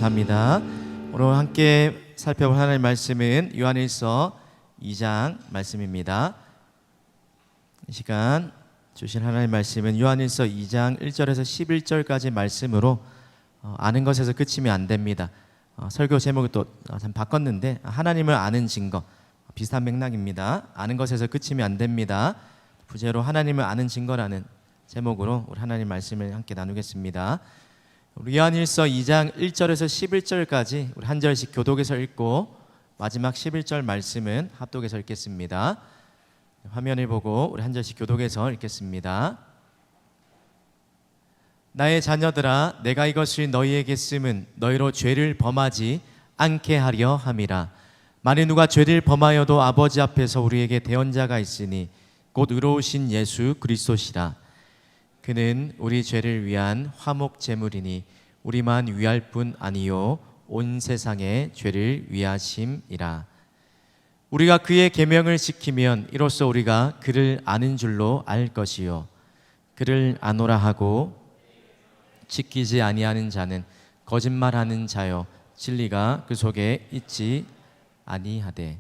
감사합니다. 오늘 함께 살펴볼 하나님의 말씀은 요한일서 2장 말씀입니다. 이 시간 주신 하나님의 말씀은 요한일서 2장 1절에서 11절까지 말씀으로 아는 것에서 그치면 안 됩니다. 설교 제목을 또 바꿨는데 하나님을 아는 증거, 비슷한 맥락입니다. 아는 것에서 그치면 안 됩니다. 부제로 하나님을 아는 증거라는 제목으로 우리 하나님 말씀을 함께 나누겠습니다. 우리 요한일서 2장 1절에서 11절까지 우리 한 절씩 교독해서 읽고 마지막 11절 말씀은 합독해서 읽겠습니다. 화면을 보고 우리 한 절씩 교독해서 읽겠습니다. 나의 자녀들아, 내가 이것을 너희에게 쓰면 너희로 죄를 범하지 않게 하려 함이라. 만일 누가 죄를 범하여도 아버지 앞에서 우리에게 대언자가 있으니 곧 의로우신 예수 그리스도시라. 그는 우리 죄를 위한 화목 제물이니 우리만 위할 뿐 아니요 온 세상의 죄를 위하심이라. 우리가 그의 계명을 지키면 이로써 우리가 그를 아는 줄로 알 것이요 그를 아노라 하고 지키지 아니하는 자는 거짓말하는 자요 진리가 그 속에 있지 아니하되.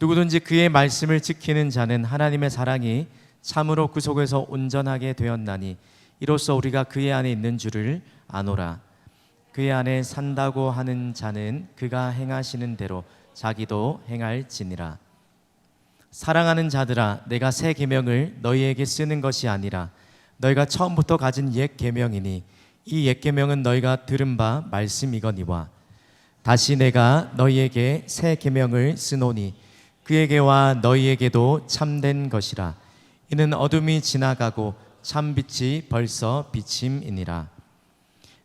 누구든지 그의 말씀을 지키는 자는 하나님의 사랑이 참으로 그 속에서 온전하게 되었나니 이로써 우리가 그의 안에 있는 줄을 아노라. 그의 안에 산다고 하는 자는 그가 행하시는 대로 자기도 행할지니라. 사랑하는 자들아, 내가 새 계명을 너희에게 쓰는 것이 아니라 너희가 처음부터 가진 옛 계명이니 이 옛 계명은 너희가 들은 바 말씀이거니와. 다시 내가 너희에게 새 계명을 쓰노니 그에게와 너희에게도 참된 것이라. 이는 어둠이 지나가고 참빛이 벌써 비침이니라.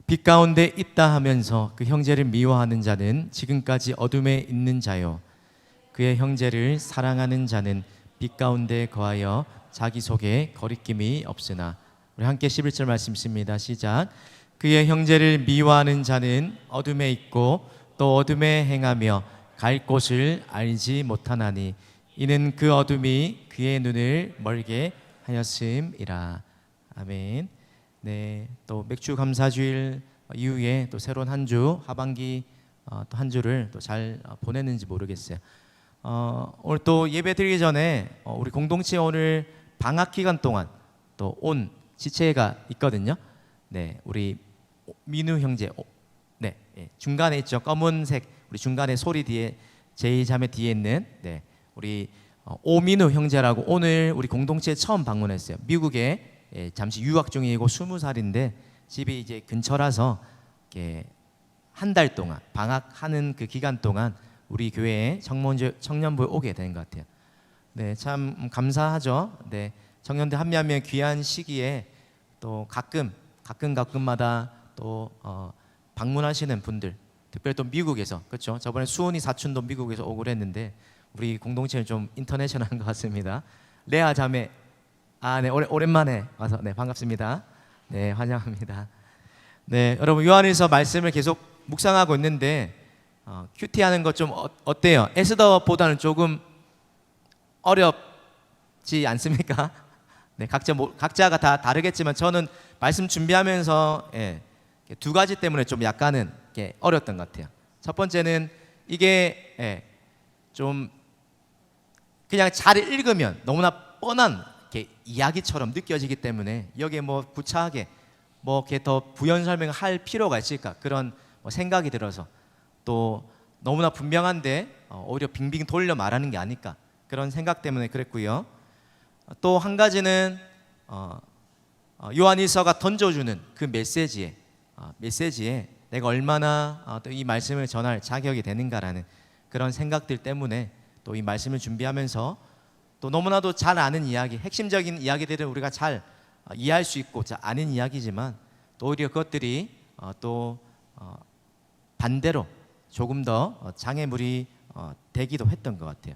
빛 가운데 있다 하면서 그 형제를 미워하는 자는 지금까지 어둠에 있는 자요 그의 형제를 사랑하는 자는 빛 가운데 거하여 자기 속에 거리낌이 없으나. 우리 함께 11절 말씀 있습니다. 시작. 그의 형제를 미워하는 자는 어둠에 있고 또 어둠에 행하며 갈 곳을 알지 못하나니 이는 그 어둠이 그의 눈을 멀게 하였음이라. 아멘. 네, 또 맥주 감사주일 이후에 또 새로운 한 주 하반기 또 한 주를 또 잘 보냈는지 모르겠어요. 오늘 또 예배 드리기 전에 우리 공동체 오늘 방학 기간 동안 또 온 지체가 있거든요. 네, 우리 민우 형제, 네, 중간에 있죠. 검은색 우리 중간에 소리 뒤에 제2자매 뒤에 있는 네, 우리 오민우 형제라고 오늘 우리 공동체에 처음 방문했어요. 미국에 잠시 유학 중이고 20살인데 집이 이제 근처라서 한 달 동안 방학하는 그 기간 동안 우리 교회에 청년부에 오게 된 것 같아요. 네, 참 감사하죠. 네, 청년들 한 명 한 명 귀한 시기에 또 가끔마다 또 방문하시는 분들, 특별히 또 미국에서, 그렇죠? 저번에 수은이 사촌도 미국에서 오고 그랬는데 우리 공동체는 좀 인터내셔널한 것 같습니다. 레아 자매, 네, 오랜만에 와서 네, 반갑습니다. 네, 환영합니다. 네, 여러분 요한일서 말씀을 계속 묵상하고 있는데 큐티하는 것 좀 어때요? 에스더보다는 조금 어렵지 않습니까? 네, 각자가 다 다르겠지만 저는 말씀 준비하면서 두 가지 때문에 좀 약간은 어렸던 것 같아요. 첫 번째는 이게 좀 그냥 잘 읽으면 너무나 뻔한 이야기처럼 느껴지기 때문에 여기에 뭐 구차하게 뭐 이렇게 더 부연 설명을 할 필요가 있을까 그런 생각이 들어서 또 너무나 분명한데 오히려 빙빙 돌려 말하는 게 아닐까 그런 생각 때문에 그랬고요. 또 한 가지는 요한일서가 던져주는 그 메시지에 내가 얼마나 또 이 말씀을 전할 자격이 되는가라는 그런 생각들 때문에 또 이 말씀을 준비하면서 또 너무나도 잘 아는 이야기, 핵심적인 이야기들을 우리가 잘 이해할 수 있고 잘 아는 이야기지만 또 오히려 그것들이 또 반대로 조금 더 장애물이 되기도 했던 것 같아요.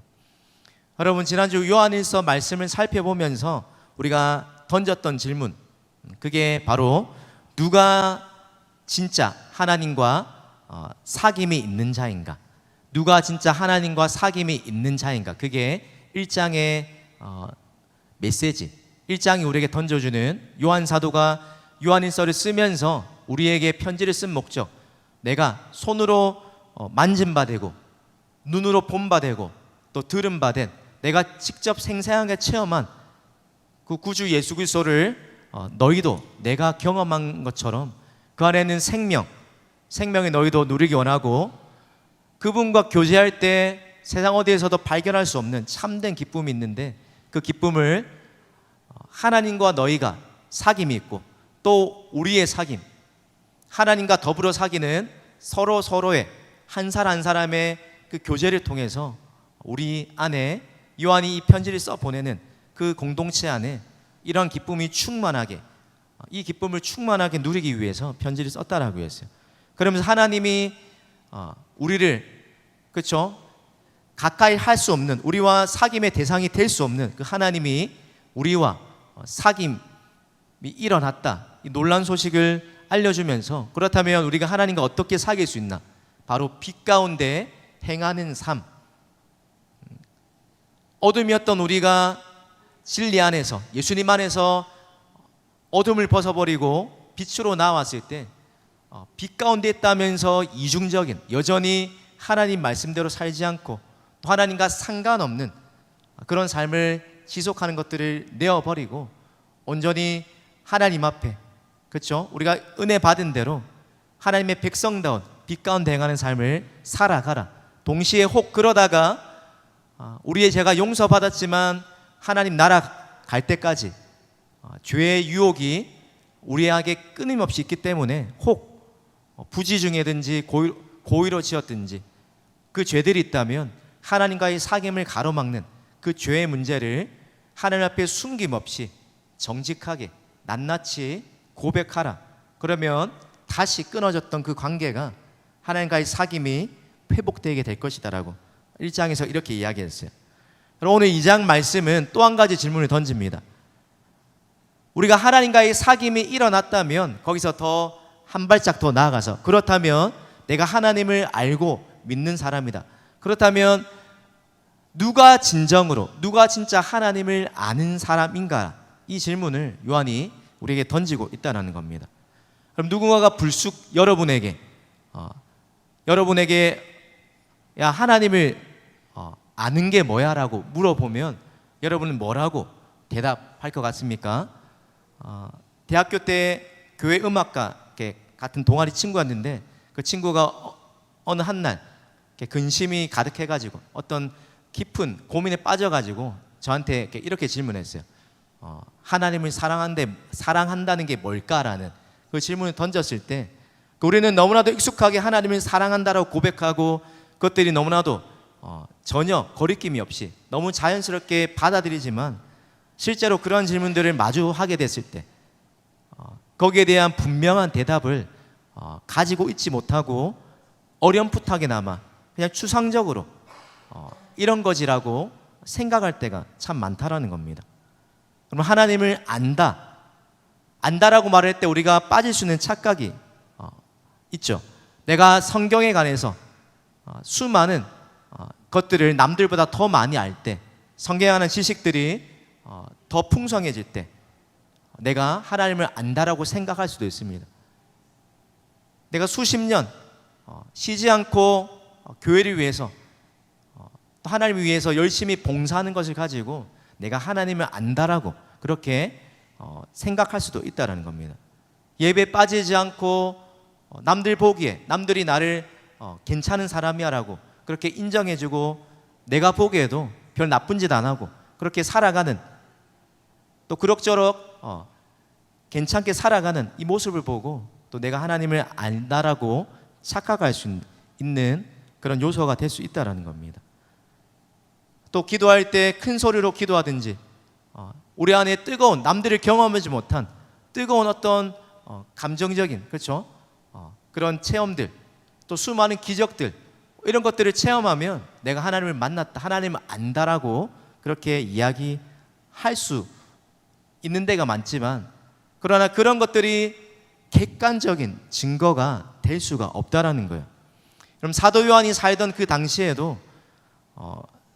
여러분 지난주 요한일서 말씀을 살펴보면서 우리가 던졌던 질문, 그게 바로 누가 진짜 하나님과 사귐이 있는 자인가? 누가 진짜 하나님과 사귐이 있는 자인가? 그게 1장의 메시지, 1장이 우리에게 던져주는 요한 사도가 요한일서를 쓰면서 우리에게 편지를 쓴 목적, 내가 손으로 만진 바 되고 눈으로 본 바 되고 또 들은 바 된, 내가 직접 생생하게 체험한 그 구주 예수 그리스도를 너희도 내가 경험한 것처럼 그 안에는 생명의 너희도 누리기 원하고, 그분과 교제할 때 세상 어디에서도 발견할 수 없는 참된 기쁨이 있는데, 그 기쁨을 하나님과 너희가 사귐이 있고 또 우리의 사귐, 하나님과 더불어 사귀는 서로의 한 사람 한 사람의 그 교제를 통해서 우리 안에 요한이 이 편지를 써 보내는 그 공동체 안에 이런 기쁨이 충만하게, 이 기쁨을 충만하게 누리기 위해서 편지를 썼다라고 했어요. 그러면서 하나님이 우리를, 그렇죠, 가까이 할 수 없는, 우리와 사귐의 대상이 될 수 없는 그 하나님이 우리와 사귐이 일어났다, 이 놀라운 소식을 알려주면서, 그렇다면 우리가 하나님과 어떻게 사귈 수 있나? 바로 빛 가운데 행하는 삶. 어둠이었던 우리가 진리 안에서, 예수님 안에서 어둠을 벗어버리고 빛으로 나왔을 때 빛 가운데 있다면서 이중적인, 여전히 하나님 말씀대로 살지 않고 또 하나님과 상관없는 그런 삶을 지속하는 것들을 내어버리고 온전히 하나님 앞에, 그렇죠, 우리가 은혜 받은 대로 하나님의 백성다운 빛 가운데 행하는 삶을 살아가라. 동시에 혹 그러다가 우리의 죄가 용서받았지만 하나님 나라 갈 때까지 죄의 유혹이 우리에게 끊임없이 있기 때문에 혹 부지 중에든지 고의로 지었든지 그 죄들이 있다면 하나님과의 사귐을 가로막는 그 죄의 문제를 하나님 앞에 숨김없이 정직하게 낱낱이 고백하라. 그러면 다시 끊어졌던 그 관계가 하나님과의 사귐이 회복되게 될 것이다라고 1장에서 이렇게 이야기했어요. 그럼 오늘 2장 말씀은 또 한 가지 질문을 던집니다. 우리가 하나님과의 사귐이 일어났다면 거기서 더 한 발짝 더 나아가서, 그렇다면 내가 하나님을 알고 믿는 사람이다, 그렇다면 누가 진정으로, 누가 진짜 하나님을 아는 사람인가? 이 질문을 요한이 우리에게 던지고 있다는 겁니다. 그럼 누군가가 불쑥 여러분에게 야, 하나님을 아는 게 뭐야? 라고 물어보면 여러분은 뭐라고 대답할 것 같습니까? 대학교 때 교회 음악가 같은 동아리 친구였는데 그 친구가 어느 한날 근심이 가득해가지고 어떤 깊은 고민에 빠져가지고 저한테 이렇게 질문했어요. 하나님을 사랑한다는 게 뭘까라는 그 질문을 던졌을 때, 우리는 너무나도 익숙하게 하나님을 사랑한다라고 고백하고 그것들이 너무나도 전혀 거리낌이 없이 너무 자연스럽게 받아들이지만, 실제로 그런 질문들을 마주하게 됐을 때 거기에 대한 분명한 대답을 가지고 있지 못하고 어렴풋하게나마 그냥 추상적으로 이런 거지라고 생각할 때가 참 많다라는 겁니다. 그럼 하나님을 안다라고 말할 때 우리가 빠질 수 있는 착각이 있죠. 내가 성경에 관해서 수많은 것들을 남들보다 더 많이 알 때, 성경에 관한 지식들이 더 풍성해질 때 내가 하나님을 안다라고 생각할 수도 있습니다. 내가 수십 년 쉬지 않고 교회를 위해서 또 하나님을 위해서 열심히 봉사하는 것을 가지고 내가 하나님을 안다라고 그렇게 생각할 수도 있다는 겁니다. 예배에 빠지지 않고 남들 보기에 남들이 나를 괜찮은 사람이야 라고 그렇게 인정해주고 내가 보기에도 별 나쁜 짓 안 하고 그렇게 살아가는, 또 그럭저럭 괜찮게 살아가는 이 모습을 보고 또 내가 하나님을 안다라고 착각할 수 있는 그런 요소가 될 수 있다는 겁니다. 또 기도할 때 큰 소리로 기도하든지 우리 안에 뜨거운, 남들을 경험하지 못한 뜨거운 어떤 감정적인, 그렇죠, 그런 체험들, 또 수많은 기적들, 이런 것들을 체험하면 내가 하나님을 만났다, 하나님을 안다라고 그렇게 이야기할 수 있는 데가 많지만, 그러나 그런 것들이 객관적인 증거가 될 수가 없다라는 거예요. 그럼 사도 요한이 살던 그 당시에도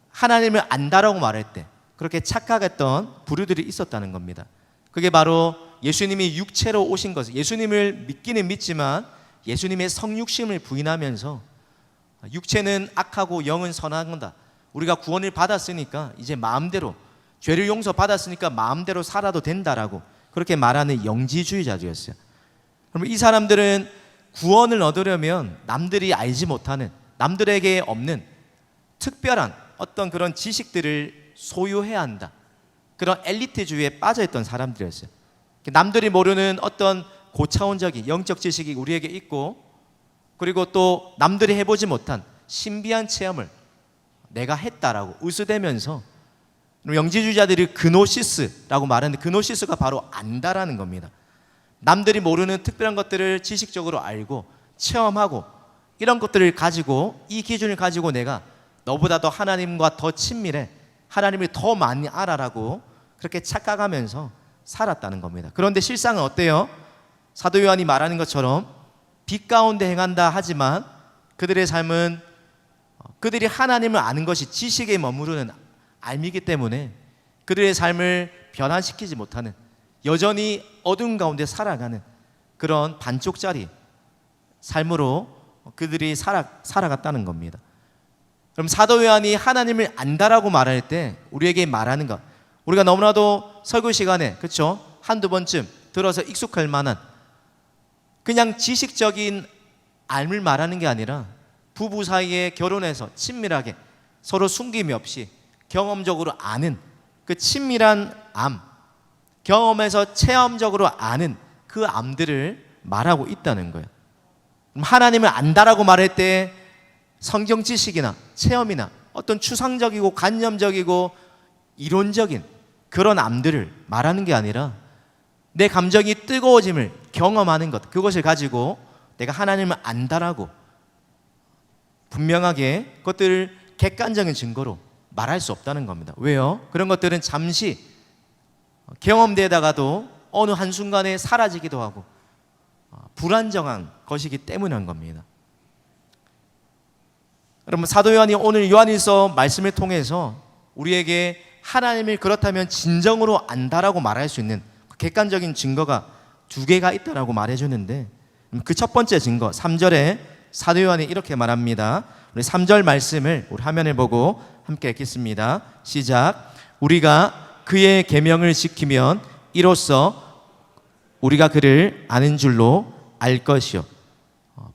하나님을 안다라고 말할 때 그렇게 착각했던 부류들이 있었다는 겁니다. 그게 바로 예수님이 육체로 오신 것을, 예수님을 믿기는 믿지만 예수님의 성육신을 부인하면서 육체는 악하고 영은 선하다. 우리가 구원을 받았으니까 이제 마음대로, 죄를 용서받았으니까 마음대로 살아도 된다라고 그렇게 말하는 영지주의자들이었어요. 그러면 이 사람들은 구원을 얻으려면 남들이 알지 못하는, 남들에게 없는 특별한 어떤 그런 지식들을 소유해야 한다. 그런 엘리트주의에 빠져있던 사람들이었어요. 남들이 모르는 어떤 고차원적인 영적 지식이 우리에게 있고, 그리고 또 남들이 해보지 못한 신비한 체험을 내가 했다라고 의수대면서, 영지주의자들이 그노시스라고 말하는데 그노시스가 바로 안다라는 겁니다. 남들이 모르는 특별한 것들을 지식적으로 알고 체험하고 이런 것들을 가지고, 이 기준을 가지고 내가 너보다 더 하나님과 더 친밀해, 하나님을 더 많이 알아라고 그렇게 착각하면서 살았다는 겁니다. 그런데 실상은 어때요? 사도 요한이 말하는 것처럼 빛 가운데 행한다 하지만 그들의 삶은 그들이 하나님을 아는 것이 지식에 머무르는 알미기 때문에 그들의 삶을 변화시키지 못하는, 여전히 어두운 가운데 살아가는 그런 반쪽짜리 삶으로 그들이 살아갔다는 겁니다. 그럼 사도 요한이 하나님을 안다라고 말할 때 우리에게 말하는 것, 우리가 너무나도 설교 시간에 그렇죠? 한두 번쯤 들어서 익숙할 만한 그냥 지식적인 알을 말하는 게 아니라 부부 사이에 결혼해서 친밀하게 서로 숨김이 없이 경험적으로 아는 그 친밀한 암, 경험에서 체험적으로 아는 그 암들을 말하고 있다는 거예요. 하나님을 안다라고 말할 때 성경 지식이나 체험이나 어떤 추상적이고 관념적이고 이론적인 그런 암들을 말하는 게 아니라 내 감정이 뜨거워짐을 경험하는 것, 그것을 가지고 내가 하나님을 안다라고 분명하게 그것들을 객관적인 증거로 말할 수 없다는 겁니다. 왜요? 그런 것들은 잠시 경험되다가도 어느 한순간에 사라지기도 하고 불안정한 것이기 때문인 겁니다. 여러분, 사도 요한이 오늘 요한일서 말씀을 통해서 우리에게 하나님을 그렇다면 진정으로 안다라고 말할 수 있는 객관적인 증거가 두 개가 있다라고 말해주는데, 그 첫 번째 증거 3절에 사도 요한이 이렇게 말합니다. 우리 3절 말씀을 우리 화면을 보고 함께 읽겠습니다. 시작. 우리가 그의 계명을 지키면 이로써 우리가 그를 아는 줄로 알 것이요.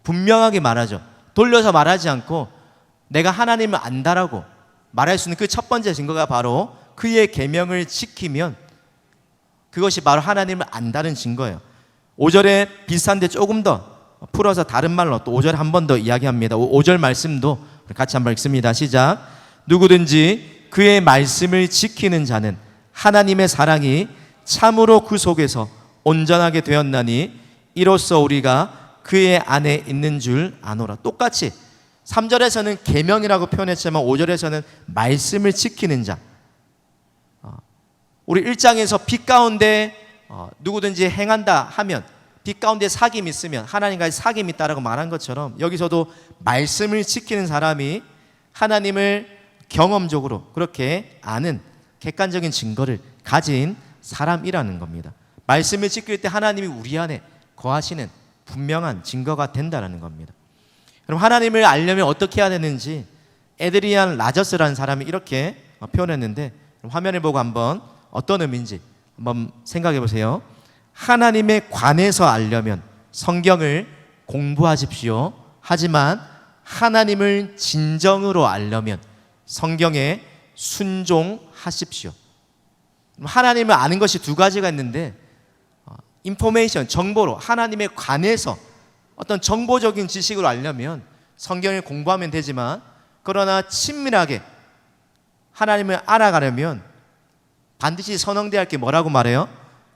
분명하게 말하죠. 돌려서 말하지 않고 내가 하나님을 안다라고 말할 수 있는 그 첫 번째 증거가 바로 그의 계명을 지키면, 그것이 바로 하나님을 안다는 증거예요. 5절에 비슷한데 조금 더 풀어서 다른 말로 또 5절에 한 번 더 이야기합니다. 5절 말씀도 같이 한번 읽습니다. 시작. 누구든지 그의 말씀을 지키는 자는 하나님의 사랑이 참으로 그 속에서 온전하게 되었나니 이로써 우리가 그의 안에 있는 줄 아노라. 똑같이 3절에서는 계명이라고 표현했지만 5절에서는 말씀을 지키는 자. 우리 1장에서 빛 가운데 누구든지 행한다 하면, 빛 가운데 사귐이 있으면 하나님과의 사귐이 있다라고 말한 것처럼 여기서도 말씀을 지키는 사람이 하나님을 경험적으로 그렇게 아는 객관적인 증거를 가진 사람이라는 겁니다. 말씀을 지킬 때 하나님이 우리 안에 거하시는 분명한 증거가 된다는 겁니다. 그럼 하나님을 알려면 어떻게 해야 되는지 에드리안 라저스라는 사람이 이렇게 표현했는데, 화면을 보고 한번 어떤 의미인지 한번 생각해 보세요. 하나님에 관해서 알려면 성경을 공부하십시오. 하지만 하나님을 진정으로 알려면 성경에 순종하십시오. 하나님을 아는 것이 두 가지가 있는데, 인포메이션, 정보로 하나님에 관해서 어떤 정보적인 지식으로 알려면 성경을 공부하면 되지만, 그러나 친밀하게 하나님을 알아가려면 반드시 선언돼야 할 게 뭐라고 말해요?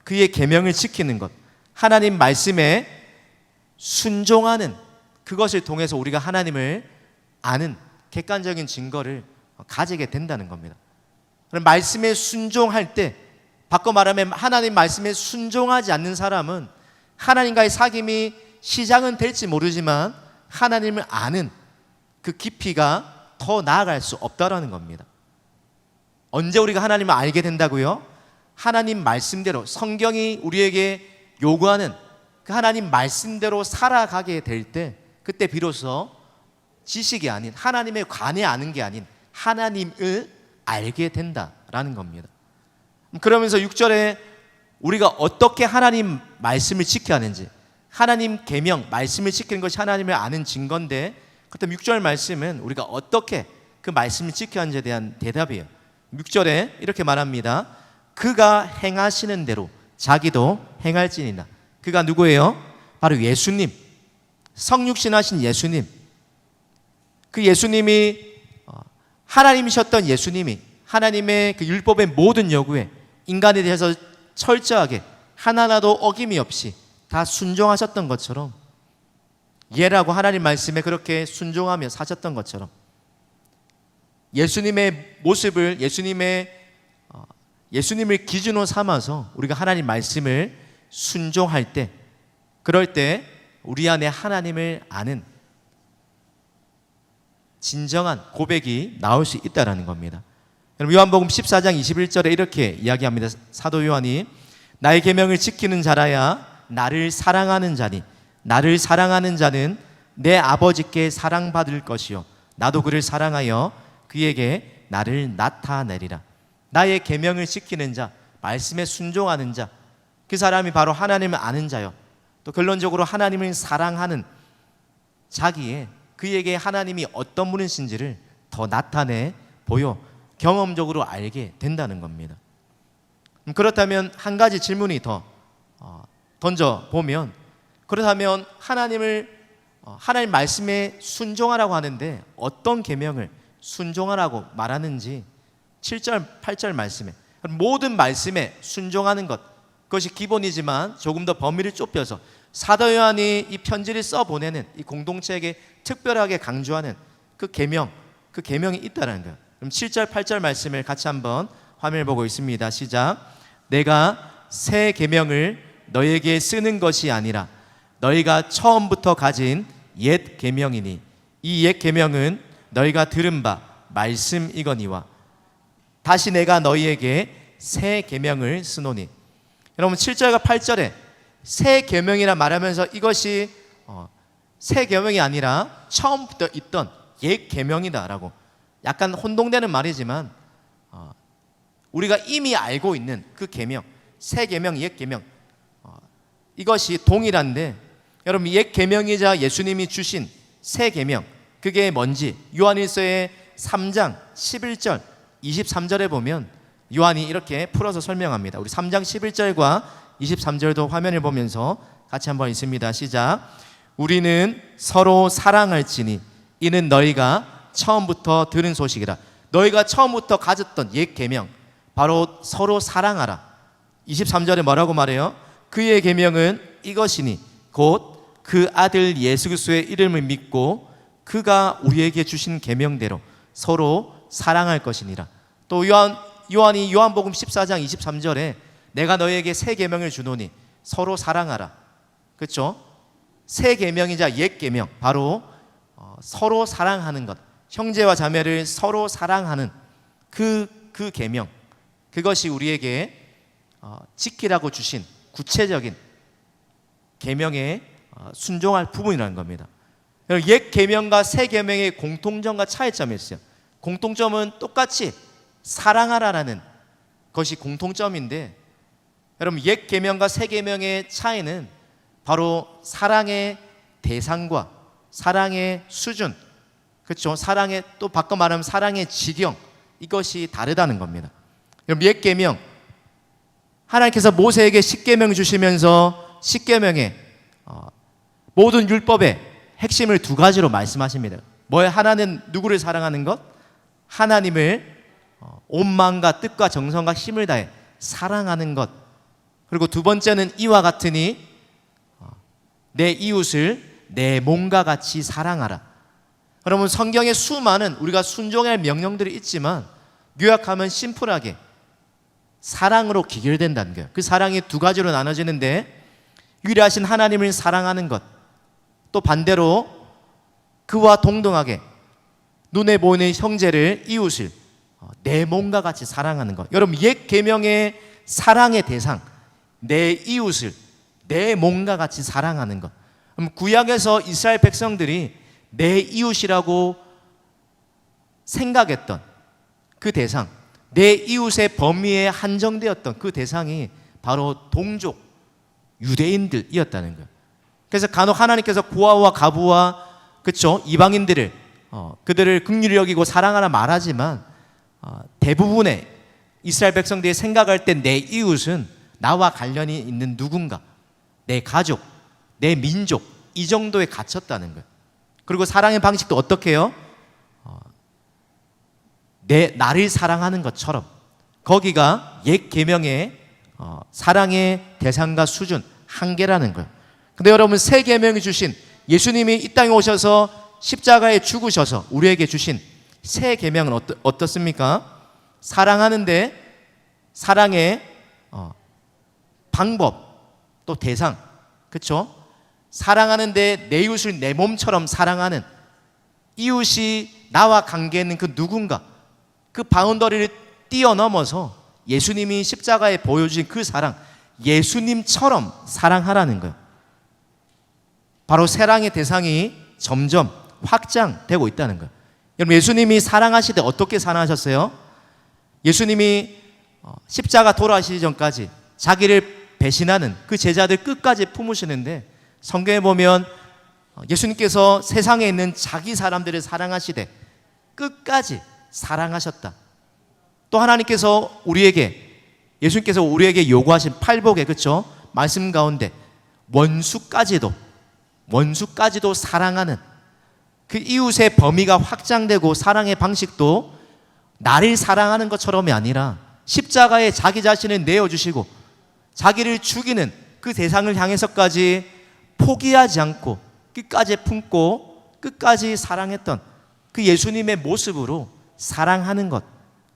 그의 계명을 지키는 것, 하나님 말씀에 순종하는 그것을 통해서 우리가 하나님을 아는 객관적인 증거를 가지게 된다는 겁니다. 그럼 말씀에 순종할 때, 바꿔 말하면 하나님 말씀에 순종하지 않는 사람은 하나님과의 사귐이 시작은 될지 모르지만 하나님을 아는 그 깊이가 더 나아갈 수 없다라는 겁니다. 언제 우리가 하나님을 알게 된다고요? 하나님 말씀대로 성경이 우리에게 요구하는 그 하나님 말씀대로 살아가게 될 때, 그때 비로소 지식이 아닌, 하나님의 관에 아는 게 아닌 하나님을 알게 된다라는 겁니다. 그러면서 6절에 우리가 어떻게 하나님 말씀을 지켜야 하는지, 하나님 계명 말씀을 지키는 것이 하나님을 아는 증거인데, 그렇다면 6절 말씀은 우리가 어떻게 그 말씀을 지켜야 하는지에 대한 대답이에요. 6절에 이렇게 말합니다. 그가 행하시는 대로 자기도 행할지니라. 그가 누구예요? 바로 예수님, 성육신하신 예수님. 그 예수님이 하나님이셨던 예수님이 하나님의 그 율법의 모든 요구에 인간에 대해서 철저하게 하나라도 어김이 없이 다 순종하셨던 것처럼, 예라고 하나님 말씀에 그렇게 순종하며 사셨던 것처럼, 예수님의 모습을, 예수님을 기준으로 삼아서 우리가 하나님 말씀을 순종할 때, 그럴 때 우리 안에 하나님을 아는 진정한 고백이 나올 수 있다는 겁니다. 여러분, 요한복음 14장 21절에 이렇게 이야기합니다. 사도 요한이 나의 계명을 지키는 자라야 나를 사랑하는 자니, 나를 사랑하는 자는 내 아버지께 사랑받을 것이요 나도 그를 사랑하여 그에게 나를 나타내리라. 나의 계명을 지키는 자, 말씀에 순종하는 자, 그 사람이 바로 하나님을 아는 자요, 또 결론적으로 하나님을 사랑하는 자기의, 그에게 하나님이 어떤 분이신지를 더 나타내 보여 경험적으로 알게 된다는 겁니다. 그렇다면 한 가지 질문이 더 던져보면, 그렇다면 하나님 말씀에 순종하라고 하는데 어떤 계명을 순종하라고 말하는지 7절 8절 말씀에, 모든 말씀에 순종하는 것, 그것이 기본이지만 조금 더 범위를 좁혀서 사도 요한이 이 편지를 써보내는 이 공동체에게 특별하게 강조하는 그 계명이 있다는 거예요. 그럼 7절 8절 말씀을 같이 한번 화면을 보고 있습니다. 시작. 내가 새 계명을 너희에게 쓰는 것이 아니라 너희가 처음부터 가진 옛 계명이니 이 옛 계명은 너희가 들은 바 말씀이거니와 다시 내가 너희에게 새 계명을 쓰노니. 여러분, 7절과 8절에 새 계명이라 말하면서 이것이 새 계명이 아니라 처음부터 있던 옛 계명이다라고, 약간 혼동되는 말이지만 우리가 이미 알고 있는 그 계명, 새 계명, 옛 계명, 이것이 동일한데, 여러분, 옛 계명이자 예수님이 주신 새 계명, 그게 뭔지 요한일서의 3장 11절 23절에 보면 요한이 이렇게 풀어서 설명합니다. 우리 3장 11절과 23절도 화면을 보면서 같이 한번 읽습니다. 시작. 우리는 서로 사랑할지니 이는 너희가 처음부터 들은 소식이라. 너희가 처음부터 가졌던 옛 계명, 바로 서로 사랑하라. 23절에 뭐라고 말해요? 그의 계명은 이것이니 곧 그 아들 예수 그리스도의 이름을 믿고 그가 우리에게 주신 계명대로 서로 사랑할 것이니라. 또 요한이 요한복음 14장 23절에 내가 너희에게 새 계명을 주노니 서로 사랑하라. 그렇죠? 새 계명이자 옛 계명, 바로 서로 사랑하는 것, 형제와 자매를 서로 사랑하는 그 계명, 그것이 우리에게 지키라고 주신 구체적인 계명에 순종할 부분이라는 겁니다. 옛 계명과 새 계명의 공통점과 차이점이 있어요. 공통점은 똑같이 사랑하라라는 것이 공통점인데, 여러분, 옛 계명과 새 계명의 차이는 바로 사랑의 대상과 사랑의 수준, 그렇죠? 사랑의, 또 바꿔 말하면 사랑의 지경, 이것이 다르다는 겁니다. 여러분, 옛 계명, 하나님께서 모세에게 십계명 주시면서 십계명의 모든 율법의 핵심을 두 가지로 말씀하십니다. 뭐예요? 하나는 누구를 사랑하는 것? 하나님을 온 마음과 뜻과 정성과 힘을 다해 사랑하는 것. 그리고 두 번째는 이와 같으니 내 이웃을 내 몸과 같이 사랑하라. 여러분, 성경에 수많은 우리가 순종해야 할 명령들이 있지만 요약하면 심플하게 사랑으로 기결된다는 거예요. 그 사랑이 두 가지로 나눠지는데, 위대하신 하나님을 사랑하는 것, 또 반대로 그와 동등하게 눈에 보이는 형제를, 이웃을 내 몸과 같이 사랑하는 것. 여러분, 옛 계명의 사랑의 대상, 내 이웃을 내 몸과 같이 사랑하는 것. 그럼 구약에서 이스라엘 백성들이 내 이웃이라고 생각했던 그 대상, 내 이웃의 범위에 한정되었던 그 대상이 바로 동족 유대인들이었다는 거예요. 그래서 간혹 하나님께서 고아와 가부와 그렇죠 이방인들을 그들을 긍휼히 여기고 사랑하라 말하지만 대부분의 이스라엘 백성들이 생각할 때 내 이웃은 나와 관련이 있는 누군가, 내 가족, 내 민족 이 정도에 갇혔다는 거예요. 그리고 사랑의 방식도 어떻게 해요? 나를 사랑하는 것처럼 거기가 옛 계명의 사랑의 대상과 수준 한계라는 거예요. 근데 여러분 새 계명이 주신 예수님이 이 땅에 오셔서 십자가에 죽으셔서 우리에게 주신 새 계명은 어떻습니까? 사랑하는데 사랑의 방법 또 대상, 그렇죠? 사랑하는데 내 이웃을 내 몸처럼 사랑하는 이웃이 나와 관계 있는 그 누군가, 그 바운더리를 뛰어넘어서 예수님이 십자가에 보여주신 그 사랑, 예수님처럼 사랑하라는 거예요. 바로 사랑의 대상이 점점 확장되고 있다는 거예요. 여러분 예수님이 사랑하실 때 어떻게 사랑하셨어요? 예수님이 십자가 돌아가시기 전까지 자기를 배신하는 그 제자들 끝까지 품으시는데 성경에 보면 예수님께서 세상에 있는 자기 사람들을 사랑하시되 끝까지 사랑하셨다. 또 하나님께서 예수님께서 우리에게 요구하신 팔복의 그렇죠? 말씀 가운데 원수까지도 사랑하는 그 이웃의 범위가 확장되고 사랑의 방식도 나를 사랑하는 것처럼이 아니라 십자가에 자기 자신을 내어주시고 자기를 죽이는 그 대상을 향해서까지 포기하지 않고 끝까지 품고 끝까지 사랑했던 그 예수님의 모습으로 사랑하는 것,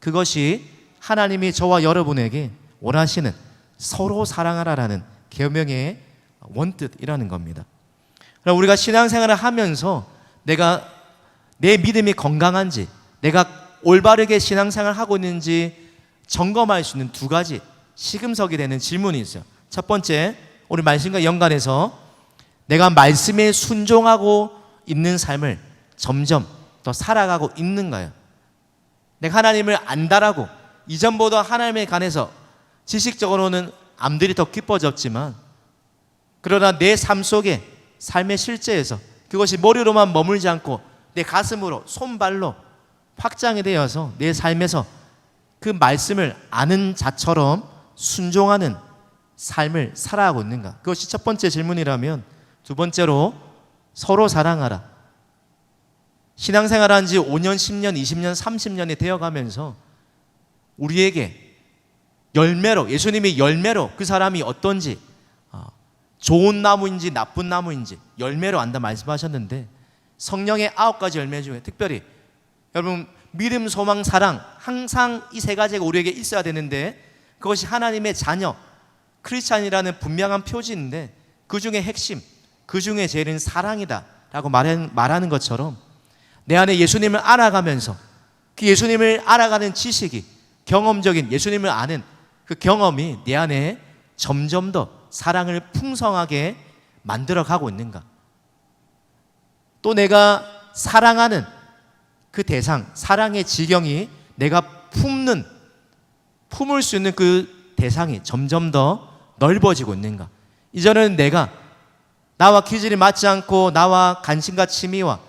그것이 하나님이 저와 여러분에게 원하시는 서로 사랑하라라는 계명의 원뜻이라는 겁니다. 그럼 우리가 신앙생활을 하면서 내 믿음이 건강한지, 내가 올바르게 신앙생활을 하고 있는지 점검할 수 있는 두 가지 시금석이 되는 질문이 있어요. 첫 번째, 우리 말씀과 연관해서 내가 말씀에 순종하고 있는 삶을 점점 더 살아가고 있는가요? 내가 하나님을 안다라고 이전보다 하나님에 관해서 지식적으로는 남들이 더 깊어졌지만 그러나 내 삶 속에 삶의 실제에서 그것이 머리로만 머물지 않고 내 가슴으로 손발로 확장이 되어서 내 삶에서 그 말씀을 아는 자처럼 순종하는 삶을 살아가고 있는가? 그것이 첫 번째 질문이라면 두 번째로 서로 사랑하라. 신앙생활 한 지 5년, 10년, 20년, 30년이 되어가면서 우리에게 열매로, 예수님이 열매로 그 사람이 어떤지, 좋은 나무인지 나쁜 나무인지 열매로 안다 말씀하셨는데 성령의 9가지 열매 중에 특별히 여러분 믿음, 소망, 사랑 항상 이 세 가지가 우리에게 있어야 되는데 그것이 하나님의 자녀 크리스찬이라는 분명한 표지인데 그 중에 핵심, 그 중에 제일은 사랑이다 라고 말하는 것처럼 내 안에 예수님을 알아가면서 그 예수님을 알아가는 지식이 경험적인 예수님을 아는 그 경험이 내 안에 점점 더 사랑을 풍성하게 만들어가고 있는가? 또 내가 사랑하는 그 대상, 사랑의 지경이 내가 품을 수 있는 그 대상이 점점 더 넓어지고 있는가? 이전에는 내가 나와 기질이 맞지 않고 나와 관심과 취미와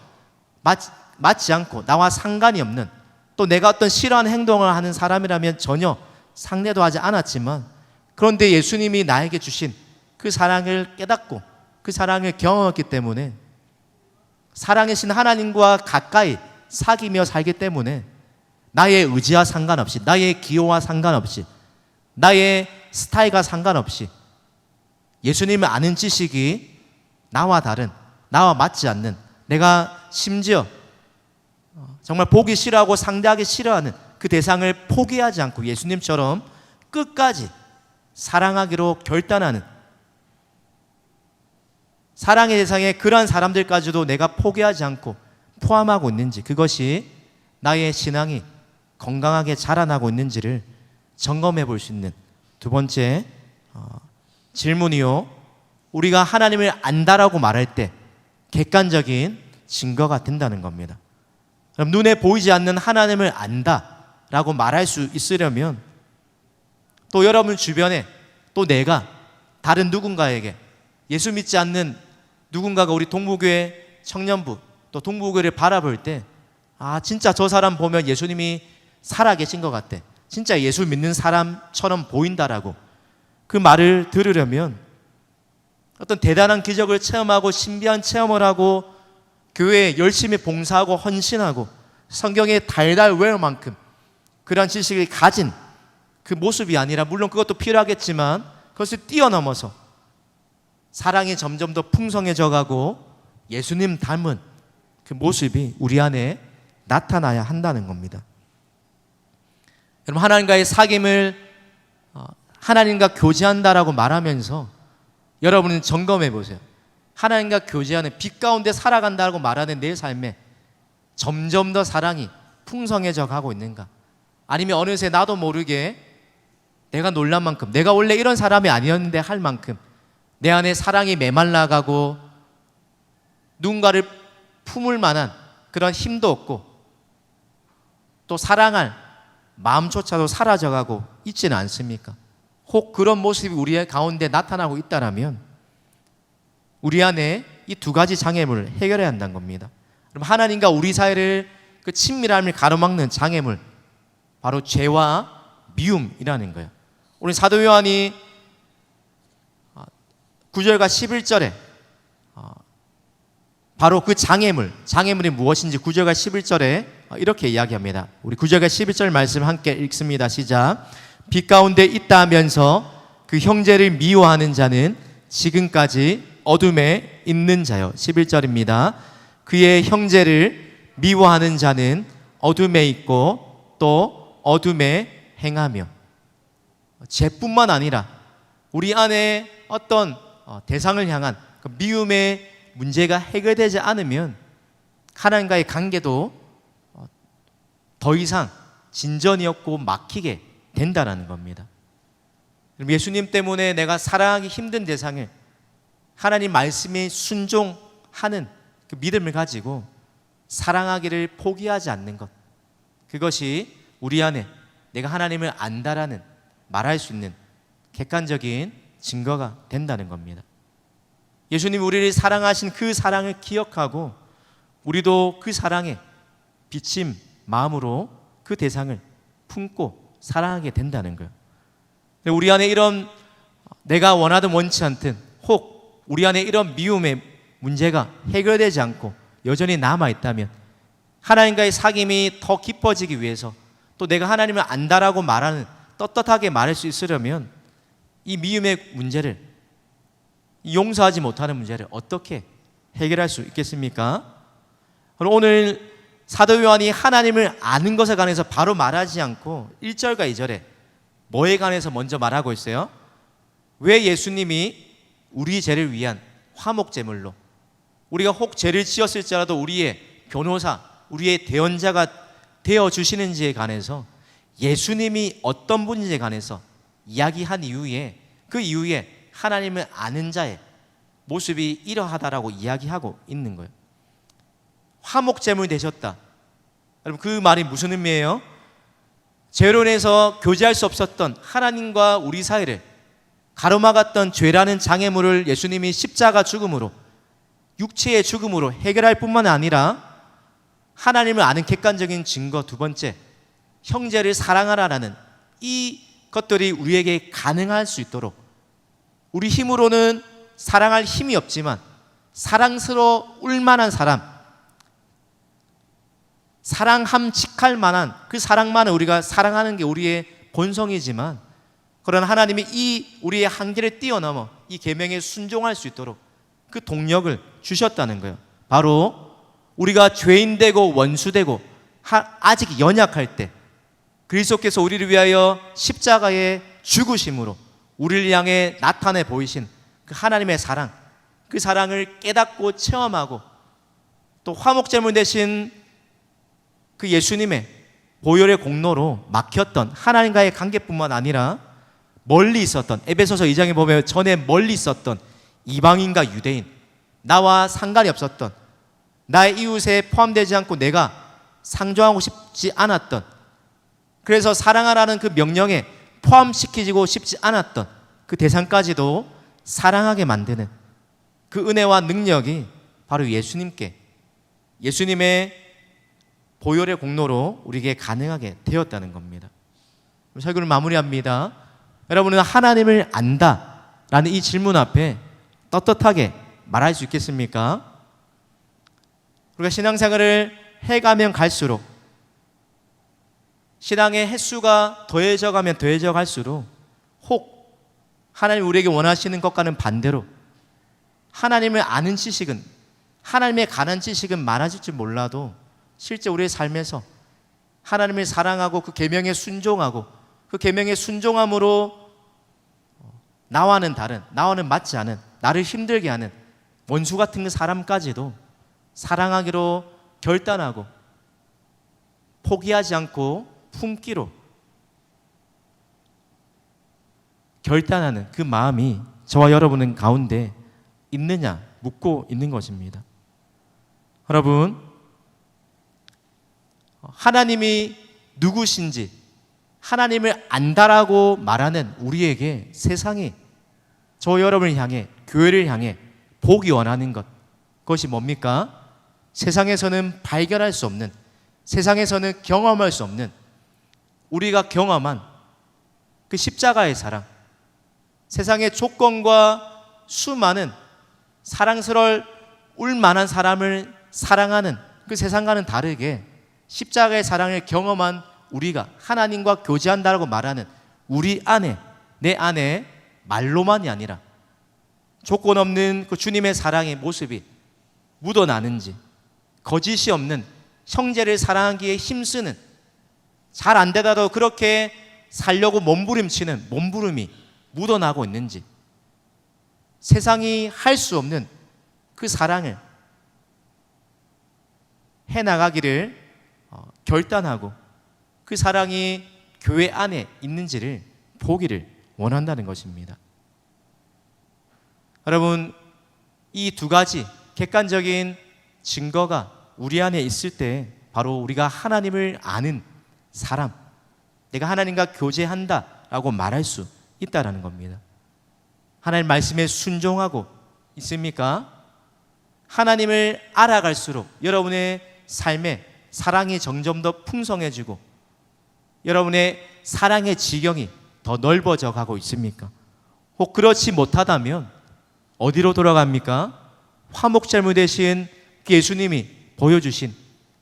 맞지 않고 나와 상관이 없는 또 내가 어떤 싫어하는 행동을 하는 사람이라면 전혀 상대도 하지 않았지만 그런데 예수님이 나에게 주신 그 사랑을 깨닫고 그 사랑을 경험했기 때문에 사랑의 신 하나님과 가까이 사귀며 살기 때문에 나의 의지와 상관없이 나의 기호와 상관없이 나의 스타일과 상관없이 예수님을 아는 지식이 나와 다른 나와 맞지 않는 내가 심지어 정말 보기 싫어하고 상대하기 싫어하는 그 대상을 포기하지 않고 예수님처럼 끝까지 사랑하기로 결단하는 사랑의 대상에 그러한 사람들까지도 내가 포기하지 않고 포함하고 있는지 그것이 나의 신앙이 건강하게 자라나고 있는지를 점검해 볼 수 있는 두 번째 질문이요 우리가 하나님을 안다라고 말할 때 객관적인 증거가 된다는 겁니다. 그럼 눈에 보이지 않는 하나님을 안다라고 말할 수 있으려면 또 여러분 주변에 또 내가 다른 누군가에게 예수 믿지 않는 누군가가 우리 동부교회 청년부 또 동부교회를 바라볼 때 진짜 저 사람 보면 예수님이 살아계신 것 같대, 진짜 예수 믿는 사람처럼 보인다라고 그 말을 들으려면 어떤 대단한 기적을 체험하고 신비한 체험을 하고 교회에 열심히 봉사하고 헌신하고 성경에 달달 외울 만큼 그러한 지식을 가진 그 모습이 아니라, 물론 그것도 필요하겠지만 그것을 뛰어넘어서 사랑이 점점 더 풍성해져 가고 예수님 닮은 그 모습이 우리 안에 나타나야 한다는 겁니다. 여러분, 하나님과의 사귐을 하나님과 교제한다라고 말하면서 여러분은 점검해 보세요. 하나님과 교제하는 빛 가운데 살아간다고 말하는 내 삶에 점점 더 사랑이 풍성해져 가고 있는가? 아니면 어느새 나도 모르게 내가 놀란 만큼, 내가 원래 이런 사람이 아니었는데 할 만큼 내 안에 사랑이 메말라가고 누군가를 품을 만한 그런 힘도 없고 또 사랑할 마음조차도 사라져가고 있지는 않습니까? 혹 그런 모습이 우리 가운데 나타나고 있다라면 우리 안에 이 두 가지 장애물을 해결해야 한다는 겁니다. 그럼 하나님과 우리 사이를 그 친밀함을 가로막는 장애물, 바로 죄와 미움이라는 거예요. 오늘 사도 요한이 9절과 11절에 바로 그 장애물이 무엇인지 9절과 11절에 이렇게 이야기합니다. 우리 9절과 11절 말씀 함께 읽습니다. 시작. 빛 가운데 있다 하면서 그 형제를 미워하는 자는 지금까지 어둠에 있는 자요. 11절입니다. 그의 형제를 미워하는 자는 어둠에 있고 또 어둠에 행하며. 죄뿐만 아니라 우리 안에 어떤 대상을 향한 그 미움의 문제가 해결되지 않으면 하나님과의 관계도 더 이상 진전이 없고 막히게 된다는 겁니다. 예수님 때문에 내가 사랑하기 힘든 대상을 하나님 말씀에 순종하는 그 믿음을 가지고 사랑하기를 포기하지 않는 것, 그것이 우리 안에 내가 하나님을 안다라는 말할 수 있는 객관적인 증거가 된다는 겁니다. 예수님이 우리를 사랑하신 그 사랑을 기억하고 우리도 그 사랑에 비친 마음으로 그 대상을 품고 사랑하게 된다는 거예요. 우리 안에 이런 내가 원하든 원치 않든 혹 우리 안에 이런 미움의 문제가 해결되지 않고 여전히 남아있다면 하나님과의 사귐이 더 깊어지기 위해서 또 내가 하나님을 안다라고 말하는 떳떳하게 말할 수 있으려면 이 미움의 문제를, 용서하지 못하는 문제를 어떻게 해결할 수 있겠습니까? 그럼 오늘 사도 요한이 하나님을 아는 것에 관해서 바로 말하지 않고 1절과 2절에 뭐에 관해서 먼저 말하고 있어요? 왜 예수님이 우리 죄를 위한 화목제물로, 우리가 혹 죄를 지었을지라도 우리의 변호사, 우리의 대언자가 되어주시는지에 관해서 예수님이 어떤 분인지에 관해서 이야기한 이후에 그 이후에 하나님을 아는 자의 모습이 이러하다라고 이야기하고 있는 거예요. 화목제물 되셨다. 여러분, 그 말이 무슨 의미예요? 죄로 인해서 교제할 수 없었던 하나님과 우리 사이를 가로막았던 죄라는 장애물을 예수님이 십자가 죽음으로, 육체의 죽음으로 해결할 뿐만 아니라 하나님을 아는 객관적인 증거, 두 번째, 형제를 사랑하라라는 이 것들이 우리에게 가능할 수 있도록, 우리 힘으로는 사랑할 힘이 없지만 사랑스러울 만한 사람, 사랑함직할 만한 그 사랑만을 우리가 사랑하는 게 우리의 본성이지만, 그러나 하나님이 이 우리의 한계를 뛰어넘어 이 계명에 순종할 수 있도록 그 동력을 주셨다는 거예요. 바로 우리가 죄인되고 원수되고 아직 연약할 때 그리스도께서 우리를 위하여 십자가의 죽으심으로 우리를 향해 나타내 보이신 그 하나님의 사랑, 그 사랑을 깨닫고 체험하고 또 화목제물 대신 그 예수님의 보혈의 공로로 막혔던 하나님과의 관계뿐만 아니라 멀리 있었던, 에베소서 2장에 보면 전에 멀리 있었던 이방인과 유대인, 나와 상관이 없었던, 나의 이웃에 포함되지 않고 내가 상종하고 싶지 않았던, 그래서 사랑하라는 그 명령에 포함시키고 싶지 않았던 그 대상까지도 사랑하게 만드는 그 은혜와 능력이 바로 예수님의 보혈의 공로로 우리에게 가능하게 되었다는 겁니다. 설교를 마무리합니다. 여러분은 하나님을 안다라는 이 질문 앞에 떳떳하게 말할 수 있겠습니까? 우리가 신앙생활을 해가면 갈수록, 신앙의 횟수가 더해져 가면 더해져 갈수록 혹 하나님이 우리에게 원하시는 것과는 반대로 하나님을 아는 지식은, 하나님에 관한 지식은 많아질지 몰라도 실제 우리의 삶에서 하나님을 사랑하고 그 계명에 순종하고 그 계명에 순종함으로 나와는 다른, 나와는 맞지 않은, 나를 힘들게 하는 원수 같은 그 사람까지도 사랑하기로 결단하고 포기하지 않고 품기로 결단하는 그 마음이 저와 여러분은 가운데 있느냐 묻고 있는 것입니다. 여러분, 하나님이 누구신지 하나님을 안다라고 말하는 우리에게 세상이 저 여러분을 향해, 교회를 향해 보기 원하는 것, 그것이 뭡니까? 세상에서는 발견할 수 없는, 세상에서는 경험할 수 없는, 우리가 경험한 그 십자가의 사랑, 세상의 조건과 수많은 사랑스러울 만한 사람을 사랑하는 그 세상과는 다르게 십자가의 사랑을 경험한 우리가 하나님과 교제한다고 말하는 우리 안에, 내 안에 말로만이 아니라 조건 없는 그 주님의 사랑의 모습이 묻어나는지, 거짓이 없는 형제를 사랑하기에 힘쓰는, 잘 안 되다도 그렇게 살려고 몸부림치는 몸부림이 묻어나고 있는지, 세상이 할 수 없는 그 사랑을 해나가기를 결단하고 그 사랑이 교회 안에 있는지를 보기를 원한다는 것입니다. 여러분, 이 두 가지 객관적인 증거가 우리 안에 있을 때 바로 우리가 하나님을 아는 사람, 내가 하나님과 교제한다라고 말할 수 있다는 겁니다. 하나님 말씀에 순종하고 있습니까? 하나님을 알아갈수록 여러분의 삶에 사랑이 점점 더 풍성해지고 여러분의 사랑의 지경이 더 넓어져 가고 있습니까? 혹 그렇지 못하다면 어디로 돌아갑니까? 화목제물 되신 예수님이 보여주신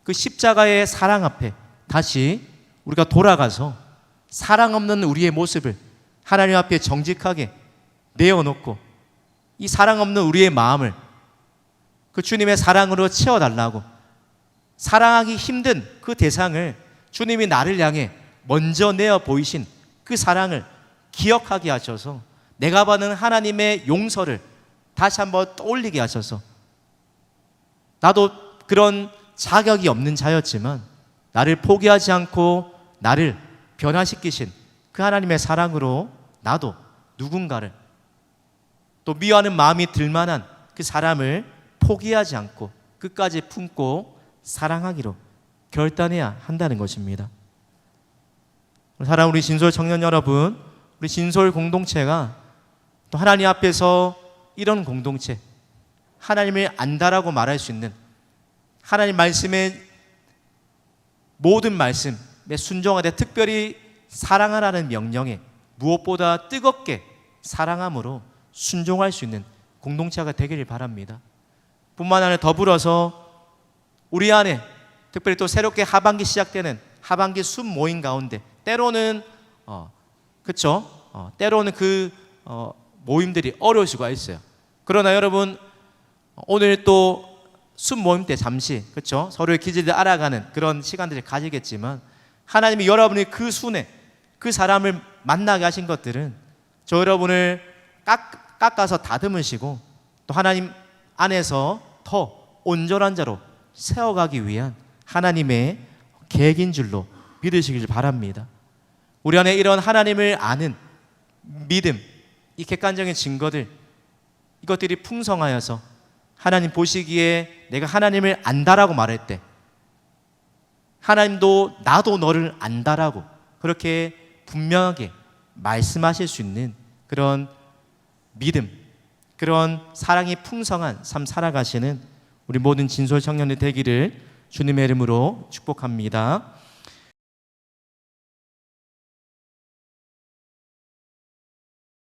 그 십자가의 사랑 앞에 다시 우리가 돌아가서 사랑 없는 우리의 모습을 하나님 앞에 정직하게 내어놓고 이 사랑 없는 우리의 마음을 그 주님의 사랑으로 채워달라고, 사랑하기 힘든 그 대상을 주님이 나를 향해 먼저 내어 보이신 그 사랑을 기억하게 하셔서 내가 받은 하나님의 용서를 다시 한번 떠올리게 하셔서, 나도 그런 자격이 없는 자였지만 나를 포기하지 않고 나를 변화시키신 그 하나님의 사랑으로 나도 누군가를, 또 미워하는 마음이 들만한 그 사람을 포기하지 않고 끝까지 품고 사랑하기로 결단해야 한다는 것입니다. 사랑하는 우리 진솔 청년 여러분, 우리 진솔 공동체가 또 하나님 앞에서 이런 공동체, 하나님을 안다라고 말할 수 있는, 하나님 말씀의 모든 말씀에 순종하되 특별히 사랑하라는 명령에 무엇보다 뜨겁게 사랑함으로 순종할 수 있는 공동체가 되기를 바랍니다. 뿐만 아니라 더불어서 우리 안에 특별히 또 새롭게 하반기 시작되는 하반기 순모임 가운데 때로는 때로는 그 모임들이 어려울 수가 있어요. 그러나 여러분, 오늘 또 순모임 때 잠시 서로의 기질을 알아가는 그런 시간들을 가지겠지만 하나님이 여러분이 그 순에 그 사람을 만나게 하신 것들은 저 여러분을 깎아서 다듬으시고 또 하나님 안에서 더 온전한 자로 세워가기 위한 하나님의 계획인 줄로 믿으시길 바랍니다. 우리 안에 이런 하나님을 아는 믿음, 이 객관적인 증거들, 이것들이 풍성하여서 하나님 보시기에 내가 하나님을 안다라고 말할 때 하나님도 나도 너를 안다라고 그렇게 분명하게 말씀하실 수 있는 그런 믿음, 그런 사랑이 풍성한 삶 살아가시는 우리 모든 진솔 청년들 되기를 주님의 이름으로 축복합니다.